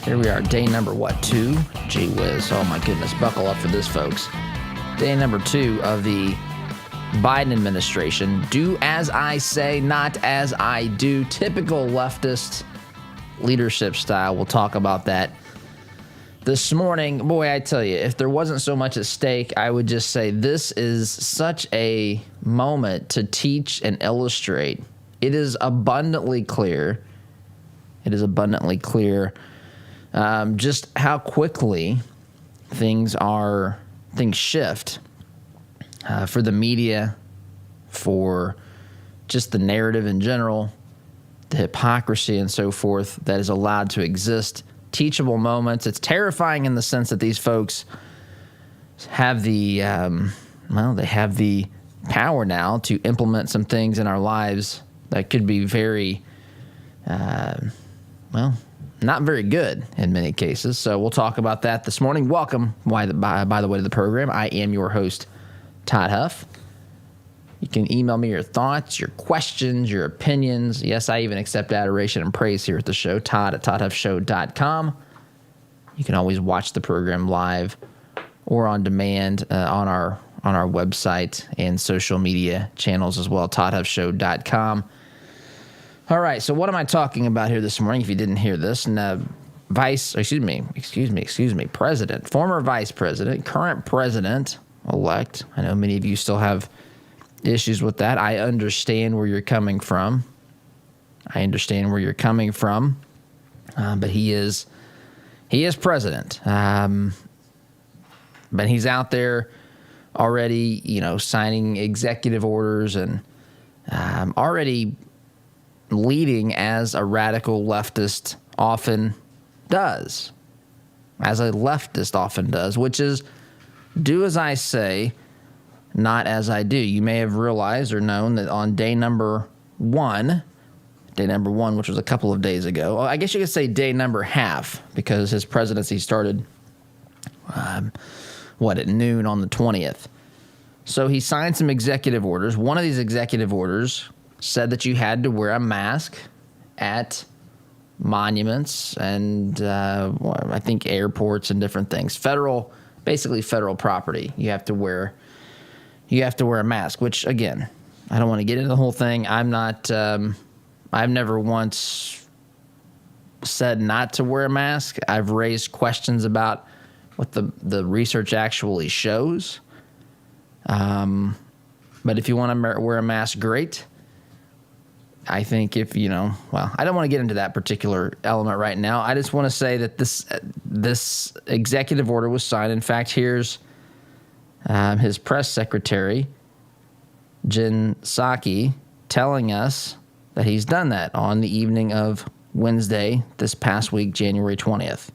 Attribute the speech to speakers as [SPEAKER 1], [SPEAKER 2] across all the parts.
[SPEAKER 1] Here we are, day number, 2? Gee whiz. Oh, my goodness. Buckle up for this, folks. Day number 2 of the Biden administration. Do as I say, not as I do. Typical leftist leadership style. We'll talk about that this morning. Boy, I tell you, if there wasn't so much at stake, I would just say this is such a moment to teach and illustrate. It is abundantly clear. Just how quickly things shift for the media, for just the narrative in general, the hypocrisy and so forth that is allowed to exist. Teachable moments. It's terrifying in the sense that these folks have the they have the power now to implement some things in our lives that could be very not very good in many cases. So we'll talk about that this morning. Welcome, by the way, to the program. I am your host, Todd Huff. You can email me your thoughts, your questions, your opinions. Yes, I even accept adoration and praise here at the show, todd@toddhuffshow.com. You can always watch the program live or on demand on our website and social media channels as well, toddhuffshow.com. All right, so what am I talking about here this morning? If you didn't hear this, former vice president, current president-elect. I know many of you still have issues with that. I understand where you're coming from. But he is president. But he's out there already, signing executive orders and already leading as a radical leftist often does, which is do as I say, not as I do. You may have realized or known that on day number one, which was a couple of days ago, well, I guess you could say day number half, because his presidency started, at noon on the 20th. So he signed some executive orders. One of these executive orders said that you had to wear a mask at monuments and I think airports and different things. Basically federal property. You have to wear a mask, which again, I don't want to get into the whole thing. I'm not, I've never once said not to wear a mask. I've raised questions about what the research actually shows. But if you want to wear a mask, great. I think I don't want to get into that particular element right now. I just want to say that this executive order was signed. In fact, here's his press secretary, Jen Psaki, telling us that he's done that on the evening of Wednesday this past week, January 20th.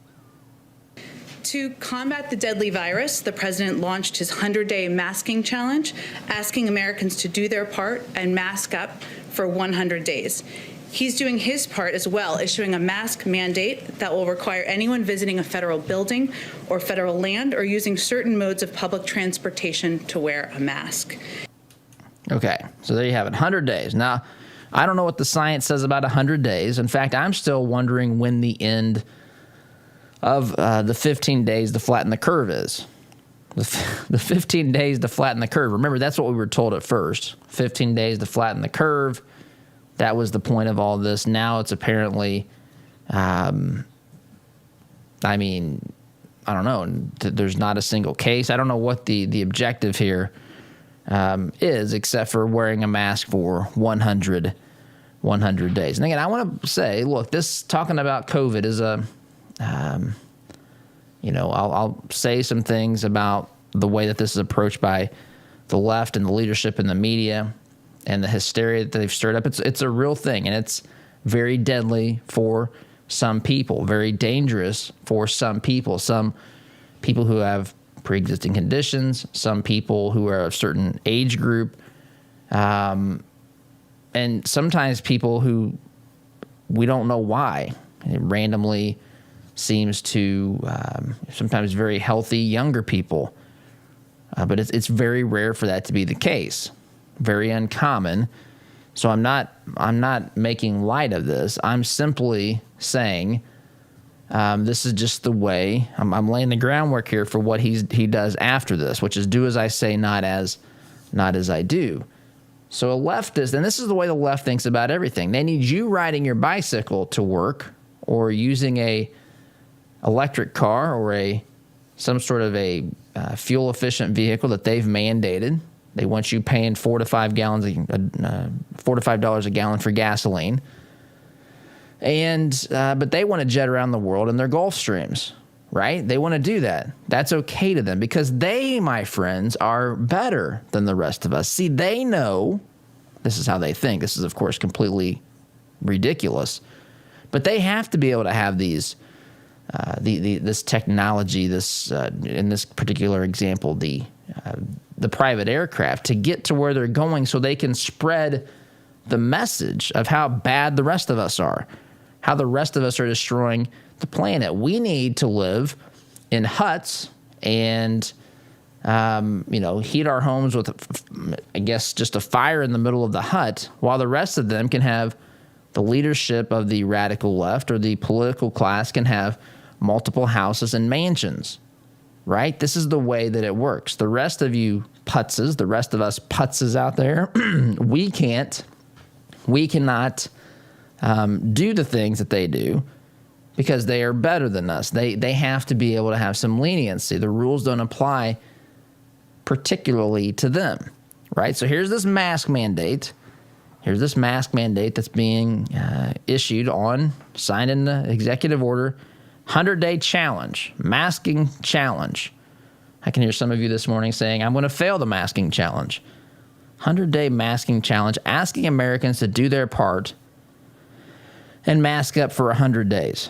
[SPEAKER 2] To combat the deadly virus, the president launched his 100-day masking challenge, asking Americans to do their part and mask up for 100 days. He's doing his part as well, issuing a mask mandate that will require anyone visiting a federal building or federal land or using certain modes of public transportation to wear a mask. Okay, so there you have it, 100 days. Now, I don't know what the science says about 100 days. In fact, I'm still wondering when the end of the 15 days to flatten the curve is. The 15 days to flatten the curve. Remember, that's what we were told at first. 15 days to flatten the curve. That was the point of all this. Now it's apparently, I don't know. There's not a single case. I don't know what the objective here is, except for wearing a mask for 100 days. And again, I want to say, look, this talking about COVID is I'll say some things about the way that this is approached by the left and the leadership in the media and the hysteria that they've stirred up. It's a real thing, and it's very deadly for some people, very dangerous for some people who have pre-existing conditions, some people who are of a certain age group, and sometimes people who we don't know why. It randomly seems to sometimes very healthy younger people, but it's very rare for that to be the case. Very uncommon. So I'm not making light of this. I'm simply saying
[SPEAKER 1] This is just the way I'm laying the groundwork here for what he does after this, which is do as I say, not as I do. So a leftist, and this is the way the left thinks about everything. They need you riding your bicycle to work or using a electric car or some sort of a fuel efficient vehicle that they've mandated. They want you paying $4 to $5 a gallon for gasoline. But they want to jet around the world in their Gulfstreams, right? They want to do that. That's okay to them because they, my friends, are better than the rest of us. See, they know, this is how they think. This is, of course, completely ridiculous. But they have to be able to have these, this technology, in this particular example, the private aircraft to get to where they're going so they can spread the message of how bad the rest of us are, how the rest of us are destroying the planet. We need to live in huts and, heat our homes with, I guess, just a fire in the middle of the hut, while the rest of them can have the leadership of the radical left or the political class can have multiple houses and mansions, right? This is the way that it works. The rest of you putzes, the rest of us putzes out there, we cannot do the things that they do because they are better than us. They have to be able to have some leniency. The rules don't apply particularly to them, right? So here's this mask mandate. Here's this mask mandate that's being signed in the executive order, 100-day challenge, masking challenge. I can hear some of you this morning saying, I'm going to fail the masking challenge. 100-day masking challenge, asking Americans to do their part and mask up for 100 days.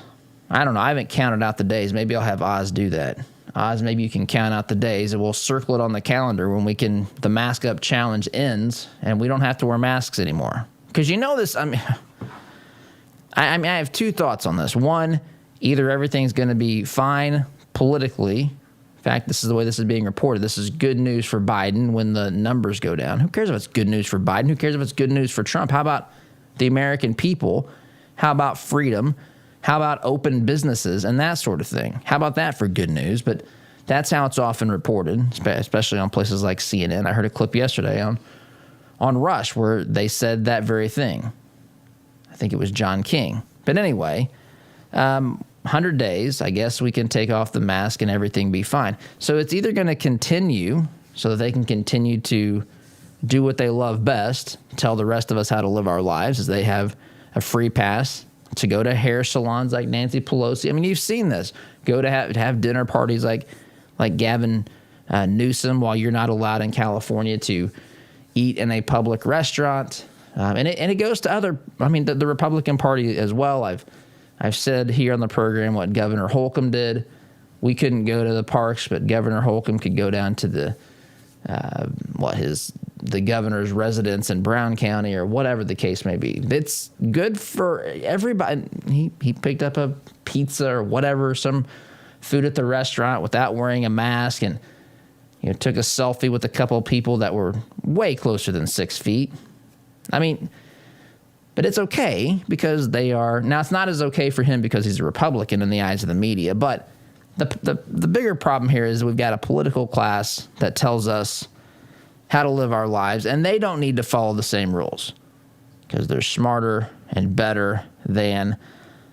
[SPEAKER 1] I don't know. I haven't counted out the days. Maybe I'll have Oz do that. Oz, maybe you can count out the days and we'll circle it on the calendar when the mask up challenge ends and we don't have to wear masks anymore. Because you know this, I have two thoughts on this. One, either everything's going to be fine politically. In fact, this is the way this is being reported. This is good news for Biden when the numbers go down. Who cares if it's good news for Biden? Who cares if it's good news for Trump? How about the American people? How about freedom? How about open businesses and that sort of thing? How about that for good news? But that's how it's often reported, especially on places like CNN. I heard a clip yesterday on Rush where they said that very thing. I think it was John King. But anyway, 100 days, I guess we can take off the mask and everything be fine. So it's either going to continue so that they can continue to do what they love best, tell the rest of us how to live our lives as they have a free pass to go to hair salons like Nancy Pelosi. I mean, you've seen this. Go to have dinner parties like Gavin Newsom while you're not allowed in California to eat in a public restaurant. And it goes to other, the Republican Party as well. I've said here on the program what Governor Holcomb did. We couldn't go to the parks, but Governor Holcomb could go down to the governor's residence in Brown County or whatever the case may be. It's good for everybody. He picked up a pizza or whatever, some food at the restaurant without wearing a mask, and took a selfie with a couple of people that were way closer than 6 feet. But it's okay because they are. Now, it's not as okay for him because he's a Republican in the eyes of the media, but the bigger problem here is we've got a political class that tells us how to live our lives, and they don't need to follow the same rules because they're smarter and better than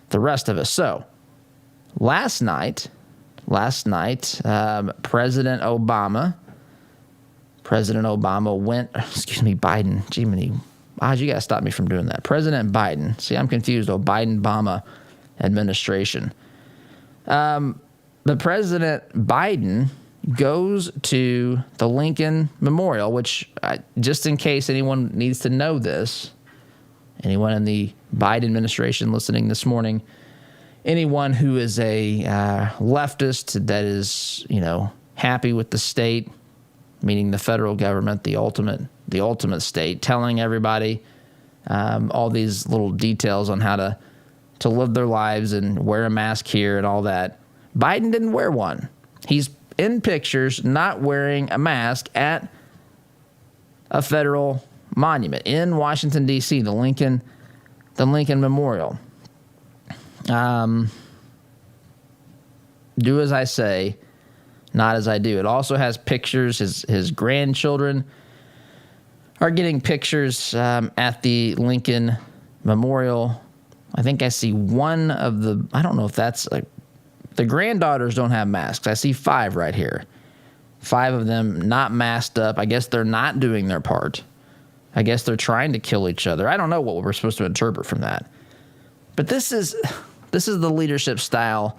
[SPEAKER 1] the rest of us. So last night, President Obama went, Biden, Jiminy, Oz, you got to stop me from doing that. President Biden, see, I'm confused, Biden-Obama administration. But President Biden goes to the Lincoln Memorial, which, just in case anyone needs to know this, anyone in the Biden administration listening this morning, anyone who is a leftist that is, happy with the state, meaning the federal government, the ultimate state, telling everybody all these little details on how to live their lives and wear a mask here and all that. Biden didn't wear one. He's in pictures not wearing a mask at a federal monument in Washington, D.C., the Lincoln Memorial. do as I say, not as I do. It also has pictures. His grandchildren are getting pictures at the Lincoln Memorial. I think I see one of the, I don't know if that's, the granddaughters don't have masks. I see 5 right here. 5 of them not masked up. I guess they're not doing their part. I guess they're trying to kill each other. I don't know what we're supposed to interpret from that. But this is the leadership style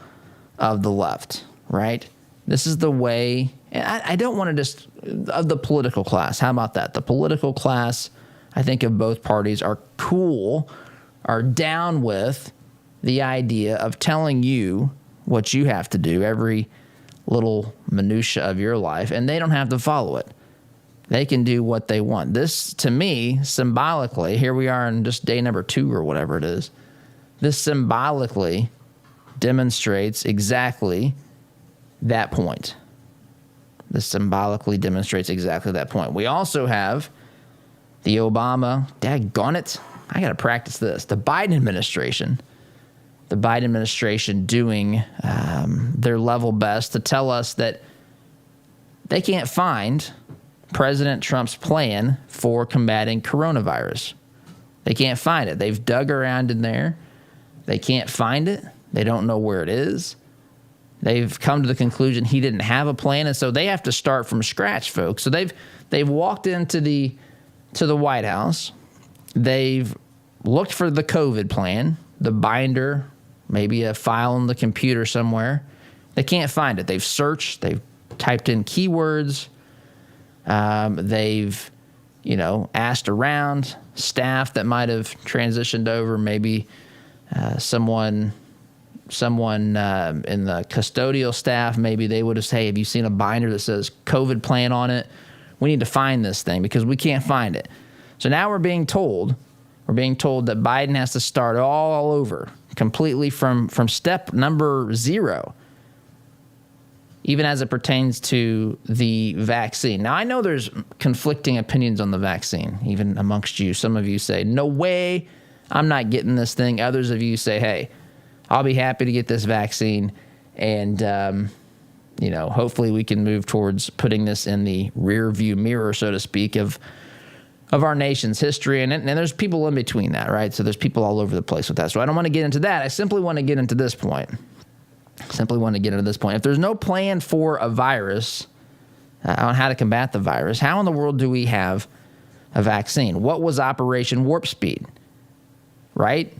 [SPEAKER 1] of the left, right? This is the way, and I don't want to just, of the political class. How about that? The political class, I think, of both parties are cool, are down with the idea of telling you what you have to do, every little minutia of your life, and they don't have to follow it. They can do what they want. This, to me, symbolically, here we are in just day number 2 or whatever it is, this symbolically demonstrates exactly that point. This symbolically demonstrates exactly that point. We also have the Obama, daggone it, I got to practice this, the Biden administration doing their level best to tell us that they can't find President Trump's plan for combating coronavirus. They can't find it. They've dug around in there. They can't find it. They don't know where it is. They've come to the conclusion he didn't have a plan, and so they have to start from scratch, folks. So they've walked into the White House. They've looked for the COVID plan, the binder, maybe a file on the computer somewhere. They can't find it. They've searched. They've typed in keywords. They've, asked around staff that might have transitioned over, maybe someone in the custodial staff, maybe they would have said, hey, have you seen a binder that says COVID plan on it? We need to find this thing because we can't find it. So now we're being told that Biden has to start all over, completely from step number 0, even as it pertains to the vaccine. Now, I know there's conflicting opinions on the vaccine, even amongst you. Some of you say, no way, I'm not getting this thing. Others of you say, hey, I'll be happy to get this vaccine, and, hopefully we can move towards putting this in the rear view mirror, so to speak, of our nation's history. And there's people in between that, right? So there's people all over the place with that. So I don't want to get into that. I simply want to get into this point. If there's no plan for a virus, on how to combat the virus, how in the world do we have a vaccine? What was Operation Warp Speed, right?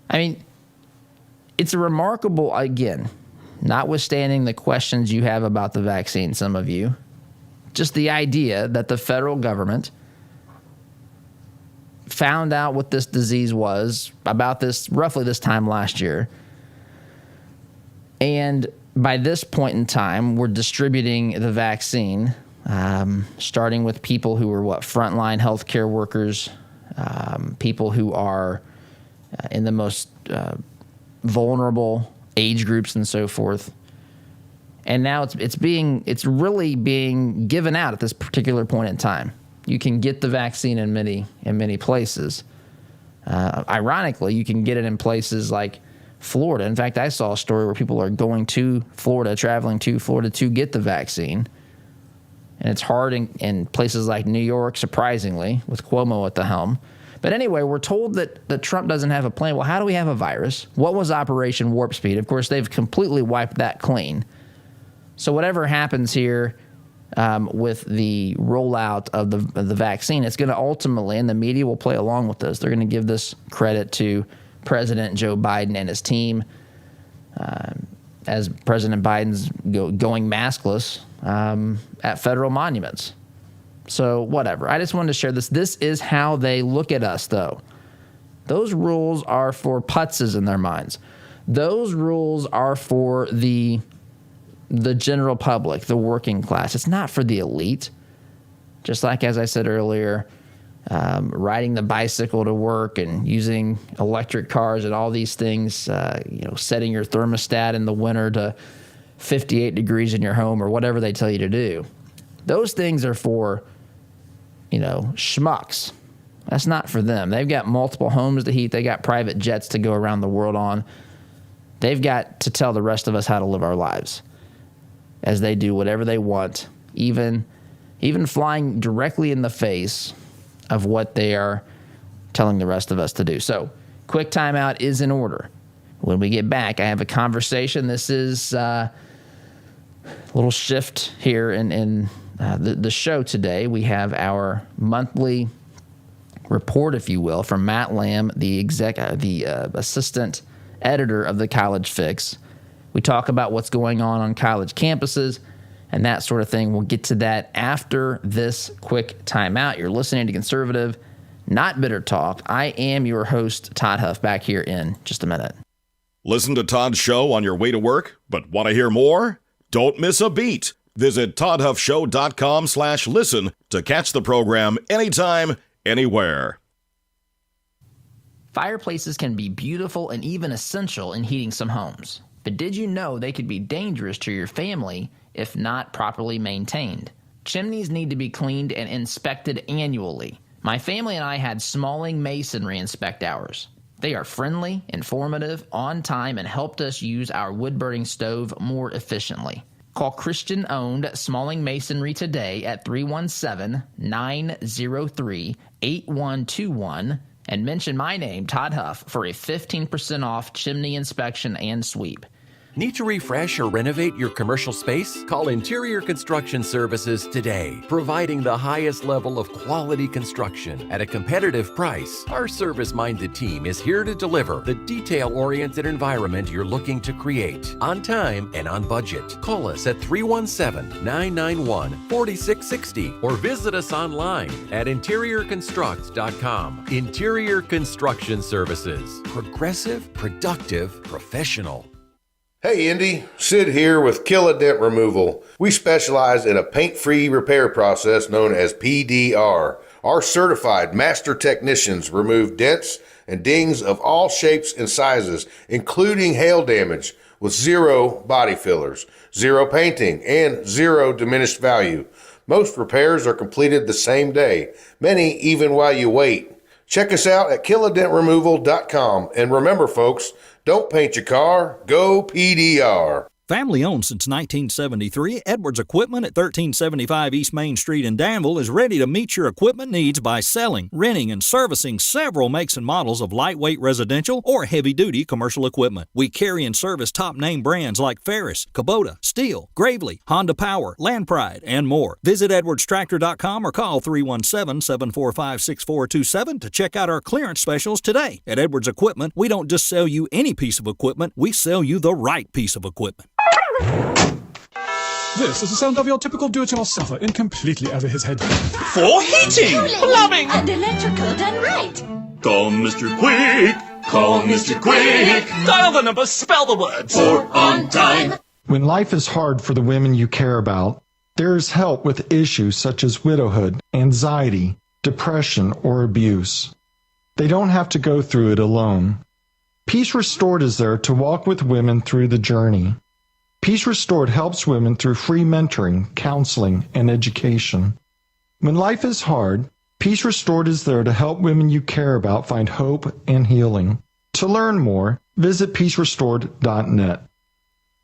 [SPEAKER 1] I mean, it's a remarkable, again, notwithstanding the questions you have about the vaccine, some of you, just the idea that the federal government found out what this disease was about this roughly this time last year. And by this point in time, we're distributing the vaccine, starting with people who are frontline healthcare workers, people who are in the most vulnerable age groups and so forth. And now it's really being given out at this particular point in time. You can get the vaccine in many places. Ironically, you can get it in places like Florida. In fact, I saw a story where people are going to Florida, traveling to Florida to get the vaccine. And it's hard in places like New York, surprisingly, with Cuomo at the helm. But anyway, we're told that Trump doesn't have a plan. Well, how do we have a virus? What was Operation Warp Speed? Of course, they've completely wiped that clean. So whatever happens here with the rollout of the vaccine, it's going to ultimately, and the media will play along with this, they're going to give this credit to President Joe Biden and his team, as President Biden's going maskless at federal monuments. So whatever. I just wanted to share this. This is how they look at us, though. Those rules are for putzes in their minds. Those rules are for the general public, the working class. It's not for the elite. Just like, as I said earlier, riding the bicycle to work and using electric cars and all these things, setting your thermostat in the winter to 58 degrees in your home or whatever they tell you to do. Those things are for, schmucks. That's not for them. They've got multiple homes to heat. They got private jets to go around the world on. They've got to tell the rest of us how to live our lives as they do whatever they want, even flying directly in the face of what they are telling the rest of us to do. So, quick timeout is in order. When we get back, I have a conversation. This is a little shift here in the show today. We have our monthly report, if you will, from Matt Lamb, the assistant editor of the College Fix. We talk about what's going on college campuses and that sort of thing. We'll get to that after this quick timeout. You're listening to Conservative, Not Bitter Talk. I am your host, Todd Huff, back here in just a minute.
[SPEAKER 3] Listen to Todd's show on your way to work, but want to hear more? Don't miss a beat. Visit toddhuffshow.com/listen to catch the program anytime, anywhere.
[SPEAKER 1] Fireplaces can be beautiful and even essential in heating some homes. But did you know they could be dangerous to your family if not properly maintained? Chimneys need to be cleaned and inspected annually. My family and I had Smalling Masonry inspect ours. They are friendly, informative, on time, and helped us use our wood-burning stove more efficiently. Call Christian-owned Smalling Masonry today at 317-903-8121 and mention my name, Todd Huff, for a 15% off chimney inspection and sweep.
[SPEAKER 4] Need to refresh or renovate your commercial space? Call Interior Construction Services today, providing the highest level of quality construction at a competitive price. Our service-minded team is here to deliver the detail-oriented environment you're looking to create, on time and on budget. Call us at 317-991-4660 or visit us online at interiorconstruct.com. Interior Construction Services. Progressive, productive, professional.
[SPEAKER 5] Hey Indy, Sid here with Kill a Dent Removal. We specialize in a paint-free repair process known as PDR. Our certified master technicians remove dents and dings of all shapes and sizes, including hail damage, with zero body fillers, zero painting, and zero diminished value. Most repairs are completed the same day, many even while you wait. Check us out at killadentremoval.com. And remember, folks, don't paint your car, go PDR.
[SPEAKER 6] Family owned since 1973, Edwards Equipment at 1375 East Main Street in Danville is ready to meet your equipment needs by selling, renting, and servicing several makes and models of lightweight residential or heavy-duty commercial equipment. We carry and service top-name brands like Ferris, Kubota, Steel, Gravely, Honda Power, Land Pride, and more. Visit edwardstractor.com or call 317-745-6427 to check out our clearance specials today. At Edwards Equipment, we don't just sell you any piece of equipment, we sell you the right piece of equipment.
[SPEAKER 7] This is the sound of your typical do-it-yourselfer in completely over his head.
[SPEAKER 8] For heating, plumbing,
[SPEAKER 9] and electrical done right.
[SPEAKER 8] Call Mr. Quick. Call Mr. Quick. Dial the number, spell the words. For on time.
[SPEAKER 10] When life is hard for the women you care about, there is help with issues such as widowhood, anxiety, depression, or abuse. They don't have to go through it alone. Peace Restored is there to walk with women through the journey. Peace Restored helps women through free mentoring, counseling, and education. When life is hard, Peace Restored is there to help women you care about find hope and healing. To learn more, visit peacerestored.net.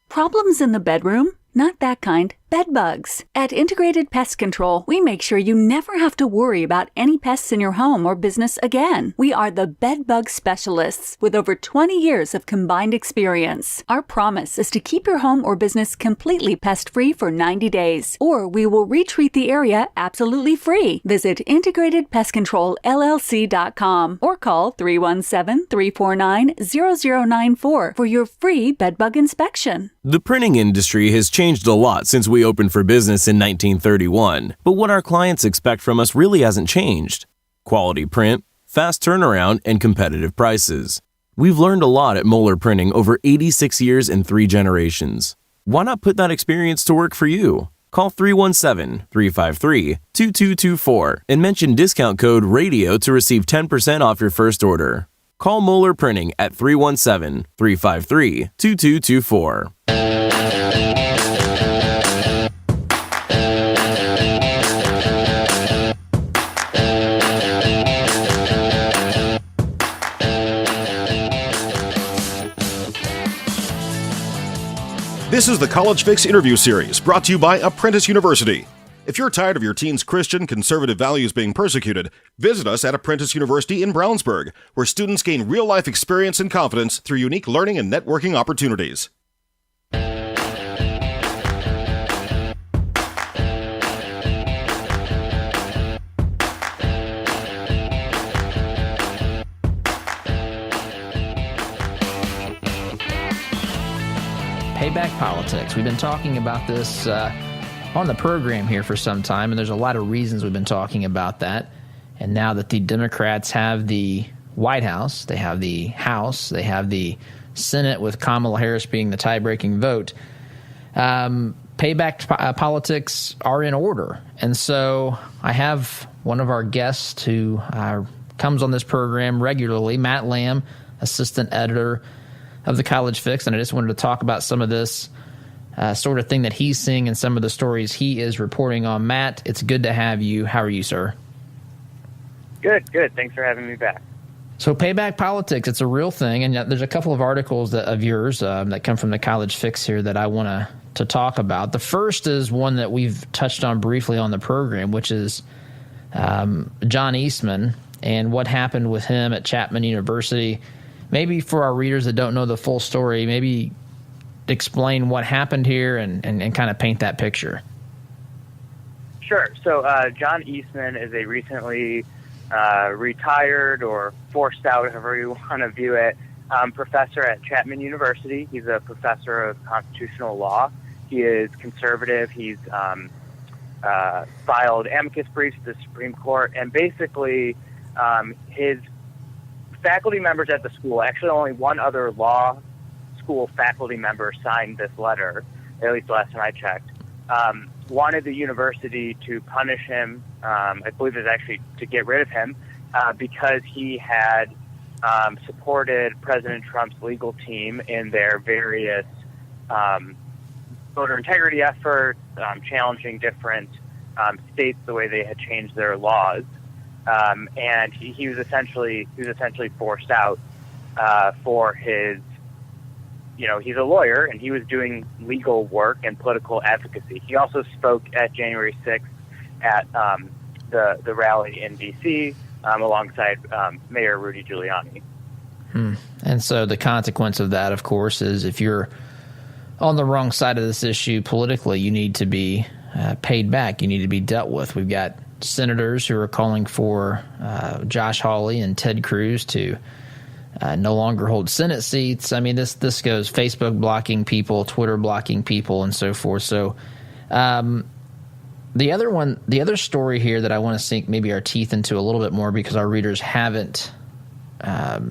[SPEAKER 11] Problems in the bedroom? Not that kind. Bed bugs. At Integrated Pest Control, we make sure you never have to worry about any pests in your home or business again. We are the bed bug specialists with over 20 years of combined experience. Our promise is to keep your home or business completely pest-free for 90 days, or we will retreat the area absolutely free. Visit IntegratedPestControlLLC.com or call 317-349-0094 for your free bed bug inspection.
[SPEAKER 12] The printing industry has changed a lot since we opened for business in 1931, but what our clients expect from us really hasn't changed. Quality print, fast turnaround, and competitive prices. We've learned a lot at Moeller Printing over 86 years and 3 generations. Why not put that experience to work for you? Call 317-353-2224 and mention discount code RADIO to receive 10% off your first order. Call Moeller Printing at 317-353-2224.
[SPEAKER 3] This is the College Fix interview series brought to you by Apprentice University. If you're tired of your teens' Christian conservative values being persecuted, visit us at Apprentice University in Brownsburg, where students gain real-life experience and confidence through unique learning and networking opportunities.
[SPEAKER 1] Payback politics. We've been talking about this on the program here for some time, and there's a lot of reasons we've been talking about that. And now that the Democrats have the White House, they have the House, they have the Senate with Kamala Harris being the tie-breaking vote, payback politics are in order. And so I have one of our guests who comes on this program regularly, Matt Lamb, assistant editor of the College Fix, and I just wanted to talk about some of this sort of thing that he's seeing and some of the stories he is reporting on. Matt, it's good to have you. How are you, sir?
[SPEAKER 9] Good. Thanks for having me back.
[SPEAKER 1] So payback politics, it's a real thing, and there's a couple of articles of yours that come from the College Fix here that I want to talk about. The first is one that we've touched on briefly on the program, which is John Eastman and what happened with him at Chapman University. Maybe for our readers that don't know the full story, maybe explain what happened here and kind of paint that picture.
[SPEAKER 9] Sure. So John Eastman is a recently retired or forced out, however you want to view it, professor at Chapman University. He's a professor of constitutional law. He is conservative. He's filed amicus briefs to the Supreme Court, and basically his faculty members at the school, actually only one other law school faculty member signed this letter, at least the last time I checked, wanted the university to punish him. I believe it's actually to get rid of him because he had supported President Trump's legal team in their various voter integrity efforts, challenging different states the way they had changed their laws. And he was essentially forced out for his, he's a lawyer and he was doing legal work and political advocacy. He also spoke at January 6th at the rally in D.C. Alongside Mayor Rudy Giuliani.
[SPEAKER 1] And so the consequence of that, of course, is if you're on the wrong side of this issue politically, you need to be paid back. You need to be dealt with. We've got senators who are calling for Josh Hawley and Ted Cruz to no longer hold Senate seats. I mean, this goes Facebook blocking people, Twitter blocking people, and so forth. So the other story here that I want to sink maybe our teeth into a little bit more because our readers haven't, I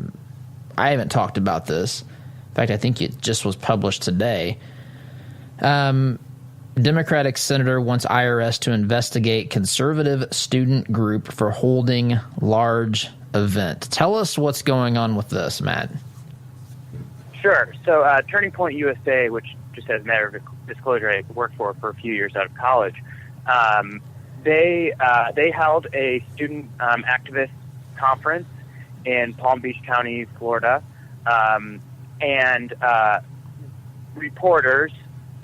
[SPEAKER 1] haven't talked about this. In fact, I think it just was published today. Democratic senator wants IRS to investigate conservative student group for holding large event. Tell us what's going on with this, Matt.
[SPEAKER 9] Sure. So Turning Point USA, which just as a matter of disclosure, I worked for a few years out of college, they held a student activist conference in Palm Beach County, Florida, and reporters,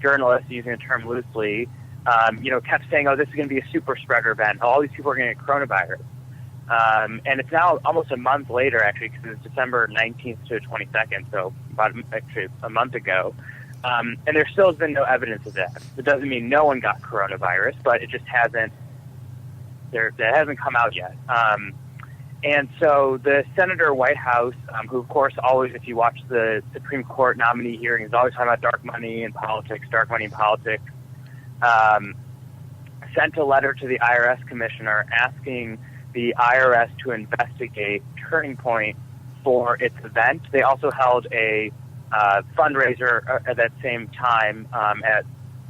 [SPEAKER 9] journalists, using the term loosely, kept saying, "Oh, this is going to be a super spreader event. All these people are going to get coronavirus." And it's now almost a month later, actually, because it's December 19th to 22nd, so about a month ago. And there still has been no evidence of that. It doesn't mean no one got coronavirus, but it just hasn't. That hasn't come out yet. And so the Senator White House, who of course always, if you watch the Supreme Court nominee hearings, is always talking about dark money and politics, sent a letter to the IRS commissioner asking the IRS to investigate Turning Point for its event. They also held a fundraiser at that same time at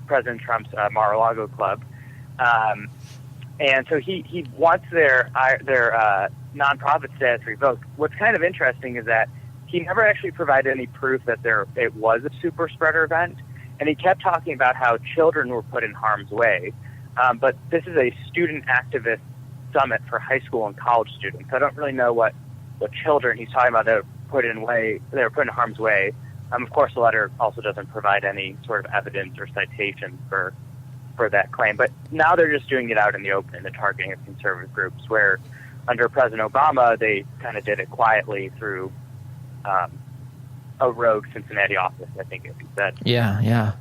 [SPEAKER 9] President Trump's Mar-a-Lago Club. And so he wants their nonprofit status revoked. What's kind of interesting is that he never actually provided any proof that it was a super spreader event, and he kept talking about how children were put in harm's way. But this is a student activist summit for high school and college students. So I don't really know what children he's talking about that were put in harm's way. Of course, the letter also doesn't provide any sort of evidence or citation for that claim. But now they're just doing it out in the open in the targeting of conservative groups, where under President Obama, they kind of did it quietly through a rogue Cincinnati office, I think, as you said.
[SPEAKER 1] Yeah.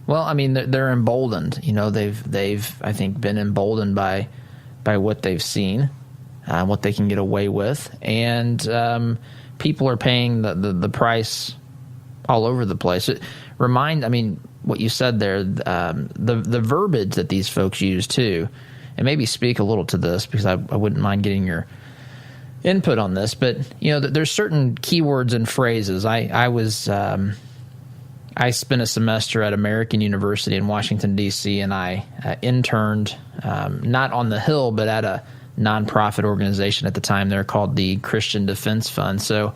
[SPEAKER 1] Well, I mean, they're emboldened. You know, they've I think been emboldened by what they've seen, what they can get away with, and people are paying the price all over the place. What you said there, the verbiage that these folks use too, and maybe speak a little to this because I wouldn't mind getting your input on this. But you know, there's certain keywords and phrases. I spent a semester at American University in Washington, D.C., and I interned not on the Hill, but at a nonprofit organization at the time. They're called the Christian Defense Fund. So,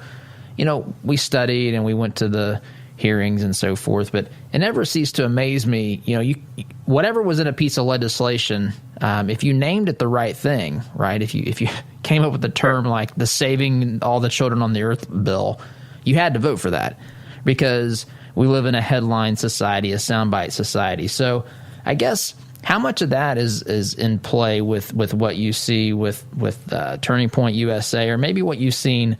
[SPEAKER 1] you know, we studied and we went to the hearings and so forth, but it never ceased to amaze me. You know, whatever was in a piece of legislation, if you named it the right thing, right? If you came up with a term like the Saving All the Children on the Earth bill, you had to vote for that because we live in a headline society, a soundbite society. So I guess how much of that is in play with what you see with Turning Point USA, or maybe what you've seen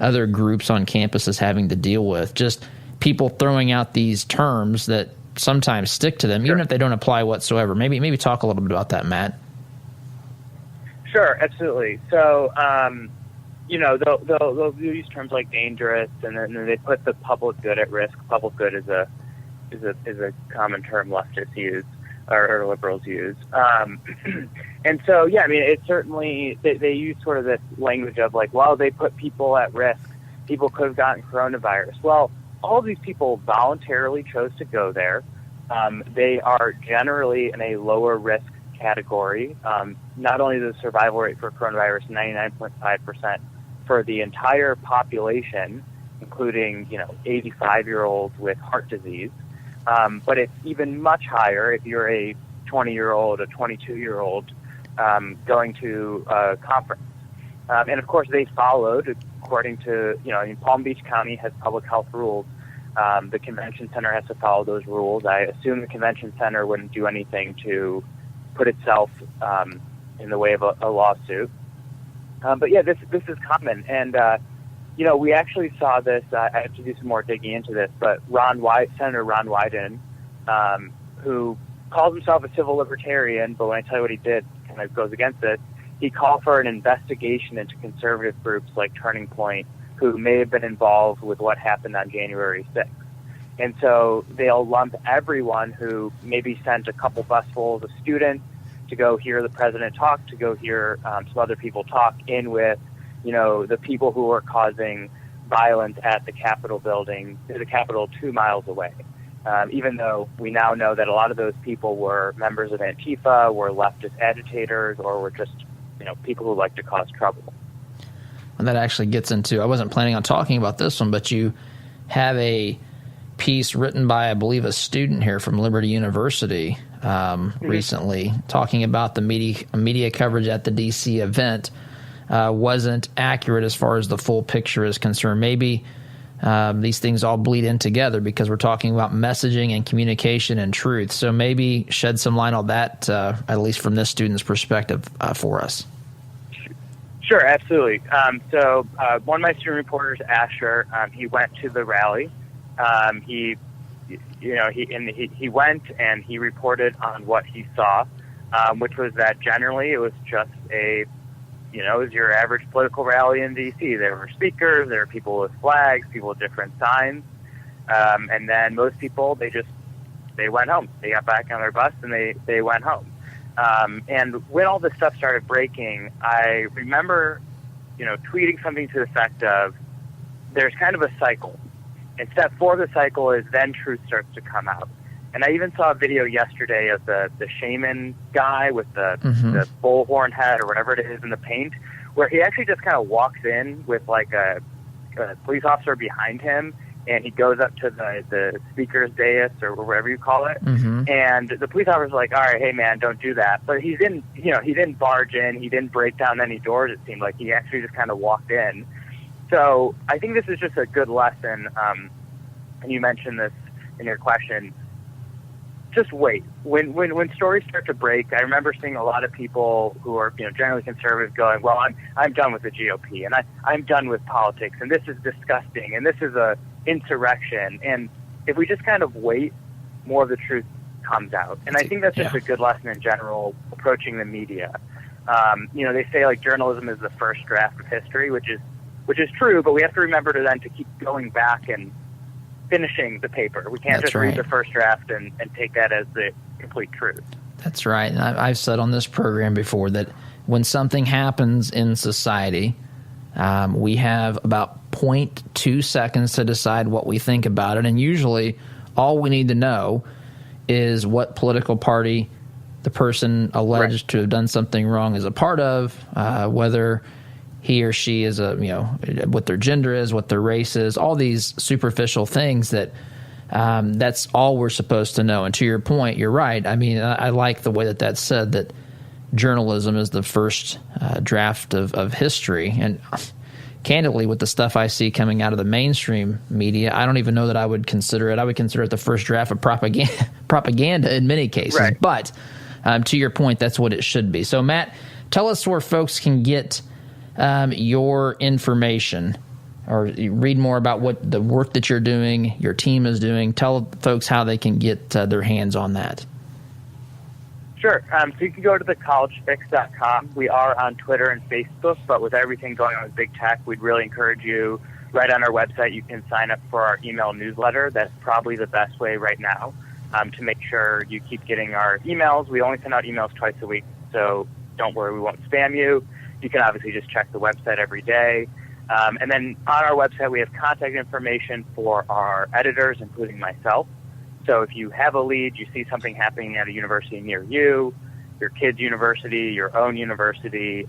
[SPEAKER 1] other groups on campuses having to deal with, just people throwing out these terms that sometimes stick to them, even if they don't apply whatsoever. Maybe talk a little bit about that, Matt.
[SPEAKER 9] Sure, absolutely. So, you know, they'll use terms like dangerous, and then they put the public good at risk. Public good is a common term leftists use or liberals use. And so, yeah, I mean, it's certainly they use sort of this language of like, well, they put people at risk. People could have gotten coronavirus. Well, all of these people voluntarily chose to go there. They are generally in a lower risk category. Not only the survival rate for coronavirus, 99.5% for the entire population, including 85-year-olds with heart disease, but it's even much higher if you're a 20-year-old, a 22-year-old going to a conference. And of course, they followed according to Palm Beach County has public health rules. The convention center has to follow those rules. I assume the convention center wouldn't do anything to put itself in the way of a lawsuit. But yeah, this is common, and we actually saw this. I have to do some more digging into this, but Senator Ron Wyden, who calls himself a civil libertarian, but when I tell you what he did, kind of goes against it. He called for an investigation into conservative groups like Turning Point, who may have been involved with what happened on January 6th. And so they'll lump everyone who maybe sent a couple busfuls of students to go hear the president talk, to go hear some other people talk, in with, the people who were causing violence at the Capitol building, the Capitol 2 miles away. Even though we now know that a lot of those people were members of Antifa, were leftist agitators, or were just, people who like to cause trouble.
[SPEAKER 1] And that actually gets into, I wasn't planning on talking about this one, but you have a piece written by, I believe, a student here from Liberty University recently, talking about the media coverage at the D.C. event wasn't accurate as far as the full picture is concerned. Maybe these things all bleed in together because we're talking about messaging and communication and truth. So maybe shed some light on that, at least from this student's perspective, for us.
[SPEAKER 9] Sure, absolutely. So one of my student reporters, Asher, he went to the rally. He went and he reported on what he saw, which was that generally it was just it was your average political rally in D.C. There were speakers, there were people with flags, people with different signs, and then most people, they went home. They got back on their bus and they went home. And when all this stuff started breaking, I remember, tweeting something to the effect of, there's kind of a cycle. And step 4 of the cycle is then truth starts to come out. And I even saw a video yesterday of the shaman guy with the bullhorn head or whatever it is in the paint, where he actually just kind of walks in with like a police officer behind him, and he goes up to the speaker's dais or whatever you call it, and the police officer's like, all right, hey man, don't do that. But he didn't barge in, he didn't break down any doors, it seemed like. He actually just kind of walked in. So I think this is just a good lesson and you mentioned this in your question, just wait. When stories start to break, I remember seeing a lot of people who are generally conservative going, well, I'm done with the GOP, and I'm done with politics, and this is disgusting, and this is a insurrection. And if we just kind of wait, more of the truth comes out. And I think that's just a good lesson in general approaching the media. They say like journalism is the first draft of history, which is true, but we have to remember to keep going back and finishing the paper. We can't just read the first draft and take that as the complete truth.
[SPEAKER 1] That's right. And I've said on this program before that when something happens in society, we have about 0.2 seconds to decide what we think about it. And usually all we need to know is what political party the person alleged to have done something wrong is a part of, whether he or she is what their gender is, what their race is, all these superficial things that's all we're supposed to know. And to your point, you're right. I mean, I like the way that's said, that journalism is the first draft of history. And candidly, with the stuff I see coming out of the mainstream media, I don't even know that I would consider it. I would consider it the first draft of propaganda in many cases. Right. But to your point, that's what it should be. So, Matt, tell us where folks can get your information or read more about what the work that you're doing, your team is doing. Tell folks how they can get their hands on that.
[SPEAKER 9] Sure. So you can go to thecollegefix.com. We are on Twitter and Facebook, but with everything going on with big tech, we'd really encourage you, right on our website, you can sign up for our email newsletter. That's probably the best way right now to make sure you keep getting our emails. We only send out emails twice a week, so don't worry, we won't spam you. You can obviously just check the website every day. And then on our website, we have contact information for our editors, including myself. So if you have a lead, you see something happening at a university near you, your kid's university, your own university,